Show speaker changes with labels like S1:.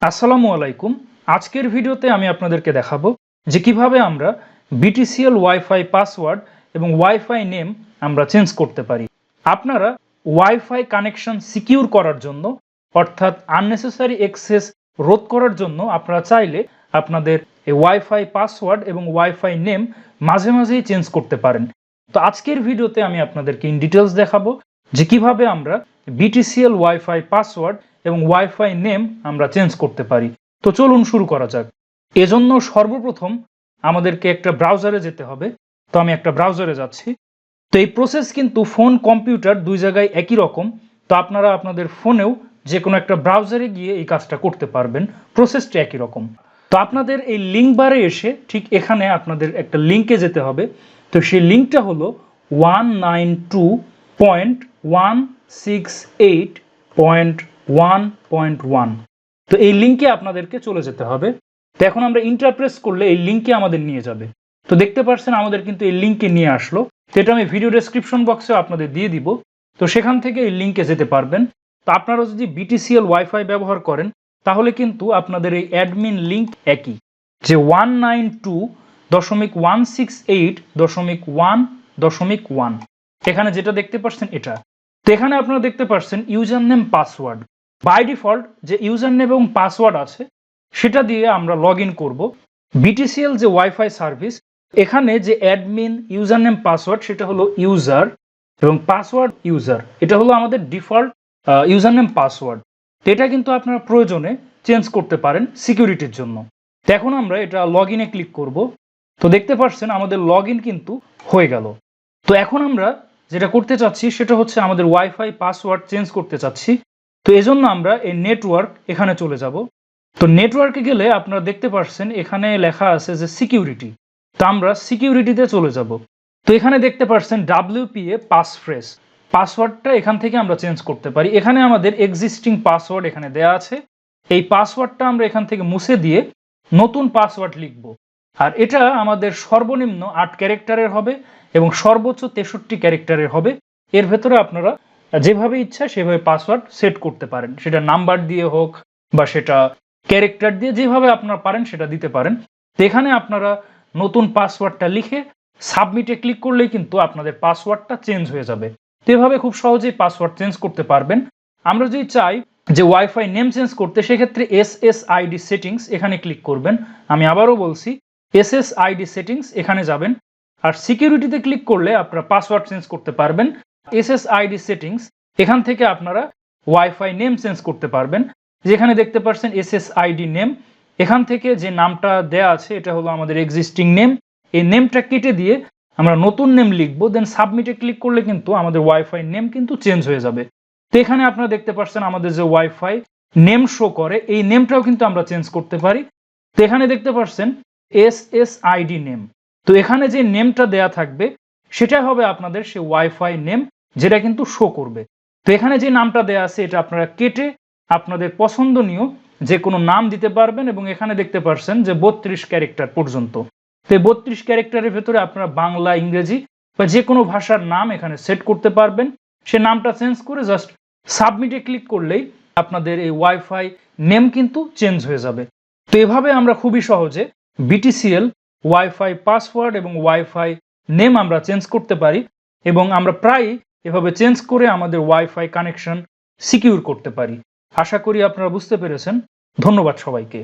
S1: আসসালামু আলাইকুম। আজকের ভিডিওতে আমি আপনাদেরকে দেখাবো যে কিভাবে আমরা BTCL ওয়াইফাই পাসওয়ার্ড এবং ওয়াইফাই নেম আমরা চেঞ্জ করতে পারি। আপনারা ওয়াইফাই কানেকশন সিকিউর করার জন্য অর্থাৎ আননেসেসারি অ্যাক্সেস রোধ করার জন্য আপনারা চাইলে আপনাদের এই ওয়াইফাই পাসওয়ার্ড এবং ওয়াইফাই নেম মাঝে মাঝেই চেঞ্জ করতে পারেন। তো আজকের ভিডিওতে আমি আপনাদেরকে ইন ডিটেলস দেখাবো যে কিভাবে আমরা BTCL ওয়াইফাই পাসওয়ার্ড এবং ওয়াইফাই নেম আমরা চেঞ্জ করতে পারি। তো চলুন শুরু করা যাক। এজন্য সর্বপ্রথম আমাদেরকে একটা ব্রাউজারে যেতে হবে। তো আমি একটা ব্রাউজারে যাচ্ছি। তো এই প্রসেস কিন্তু ফোন কম্পিউটার দুই জায়গায় একই রকম। তো আপনারা আপনাদের ফোনেও যে কোনো একটা ব্রাউজারে গিয়ে এই কাজটা করতে পারবেন, প্রসেসটা একই রকম। তো আপনাদের এই লিঙ্ক বারে এসে ঠিক এখানে আপনাদের একটা লিঙ্কে যেতে হবে। তো সেই লিঙ্কটা হলো 192.168.1.1। তো এই লিঙ্কে আপনাদেরকে চলে যেতে হবে। তো এখন আমরা ইন্টারপ্রেস করলে এই লিঙ্কে আমাদের নিয়ে যাবে। তো দেখতে পাচ্ছেন আমাদের কিন্তু এই লিঙ্কে নিয়ে আসলো। তো এটা আমি ভিডিও ডেসক্রিপশন বক্সেও আপনাদের দিয়ে দিব। তো সেখান থেকে এই লিঙ্কে যেতে পারবেন। তো আপনারা যদি BTCL ওয়াইফাই ব্যবহার করেন তাহলে কিন্তু আপনাদের এই অ্যাডমিন লিঙ্ক একই, যে 192.168.1.1 এখানে যেটা দেখতে পাচ্ছেন এটা। তো এখানে আপনারা দেখতে পাচ্ছেন user name password. By default যে ইউজার নেম এবং পাসওয়ার্ড আছে সেটা দিয়ে আমরা লগ ইন করবো। BTCL যে ওয়াইফাই সার্ভিস, এখানে যে অ্যাডমিন ইউজার নেম পাসওয়ার্ড সেটা হলো ইউজার এবং পাসওয়ার্ড ইউজার, এটা হলো আমাদের ডিফল্ট ইউজার নেম পাসওয়ার্ড। তো এটা কিন্তু আপনারা প্রয়োজনে চেঞ্জ করতে পারেন সিকিউরিটির জন্য। তো এখন আমরা এটা লগ ইনে ক্লিক করব। তো দেখতে পাচ্ছেন আমাদের লগ ইন কিন্তু হয়ে গেল। তো এখন আমরা যেটা করতে চাচ্ছি সেটা হচ্ছে আমাদের ওয়াইফাই পাসওয়ার্ড চেঞ্জ করতে চাচ্ছি। তো এজন্য আমরা এই নেটওয়ার্ক এখানে চলে যাব। তো নেটওয়ার্কে গেলে আপনারা দেখতে পাচ্ছেন এখানে লেখা আছে যে সিকিউরিটি। তো আমরা সিকিউরিটিতে চলে যাব। তো এখানে দেখতে পাচ্ছেন WPA পাসফ্রেজ, পাসওয়ার্ডটা এখান থেকে আমরা চেঞ্জ করতে পারি। এখানে আমাদের এক্সিস্টিং পাসওয়ার্ড এখানে দেয়া আছে। এই পাসওয়ার্ডটা আমরা এখান থেকে মুছে দিয়ে নতুন পাসওয়ার্ড লিখব। আর এটা আমাদের সর্বনিম্ন 8 ক্যারেক্টারের হবে এবং সর্বোচ্চ 63 ক্যারেক্টারের হবে। এর ভেতরে আপনারা যেভাবে ইচ্ছা সেভাবে পাসওয়ার্ড সেট করতে পারেন, সেটা নাম্বার দিয়ে হোক বা সেটা ক্যারেক্টার দিয়ে, যেভাবে আপনারা পারেন সেটা দিতে পারেন। তো এখানে আপনারা নতুন পাসওয়ার্ডটা লিখে সাবমিটে ক্লিক করলেই কিন্তু আপনাদের পাসওয়ার্ডটা চেঞ্জ হয়ে যাবে। তো এভাবে খুব সহজেই পাসওয়ার্ড চেঞ্জ করতে পারবেন। আমরা যদি চাই যে ওয়াইফাই নেম চেঞ্জ করতে, সেক্ষেত্রে SSID সেটিংস এখানে ক্লিক করবেন। আমি আবারও বলছি, SSID সেটিংস এখানে যাবেন। আর সিকিউরিটিতে ক্লিক করলে আপনারা পাসওয়ার্ড চেঞ্জ করতে পারবেন। SSID সেটিংস এখান থেকে আপনারা ওয়াইফাই নেম চেঞ্জ করতে পারবেন। যেখানে দেখতে পাচ্ছেন SSID নেম, এখান থেকে যে নামটা দেয়া আছে এটা হলো আমাদের এক্সিস্টিং নেম। এই নেমটা কেটে দিয়ে আমরা নতুন নেম লিখবো, দেন সাবমিটে ক্লিক করলে কিন্তু আমাদের ওয়াইফাই নেম কিন্তু চেঞ্জ হয়ে যাবে। তো এখানে আপনারা দেখতে পাচ্ছেন আমাদের যে ওয়াইফাই নেম শো করে এই নেমটাও কিন্তু আমরা চেঞ্জ করতে পারি। তো এখানে দেখতে পাচ্ছেন SSID নেম। তো এখানে যে নেমটা দেয়া থাকবে সেটা হবে আপনাদের সেই ওয়াইফাই নেম, যেটা কিন্তু শো করবে। তো এখানে যে নামটা দেয়া আছে এটা আপনারা কেটে আপনাদের পছন্দনীয় যে কোনো নাম দিতে পারবেন এবং এখানে দেখতে পাচ্ছেন যে 32 ক্যারেক্টার পর্যন্ত। তো 32 ক্যারেক্টারের ভেতরে আপনারা বাংলা, ইংরেজি বা যে কোনো ভাষার নাম এখানে সেট করতে পারবেন। সে নামটা চেঞ্জ করে জাস্ট সাবমিটে ক্লিক করলেই আপনাদের এই ওয়াইফাই নেম কিন্তু চেঞ্জ হয়ে যাবে। তো এভাবে আমরা খুবই সহজে BTCL ওয়াইফাই পাসওয়ার্ড এবং ওয়াইফাই নেম আমরা চেঞ্জ করতে পারি এবং আমরা প্রায়ই এভাবে চেঞ্জ করে আমাদের ওয়াইফাই কানেকশন সিকিউর করতে পারি। আশা করি আপনারা বুঝতে পেরেছেন। ধন্যবাদ সবাইকে।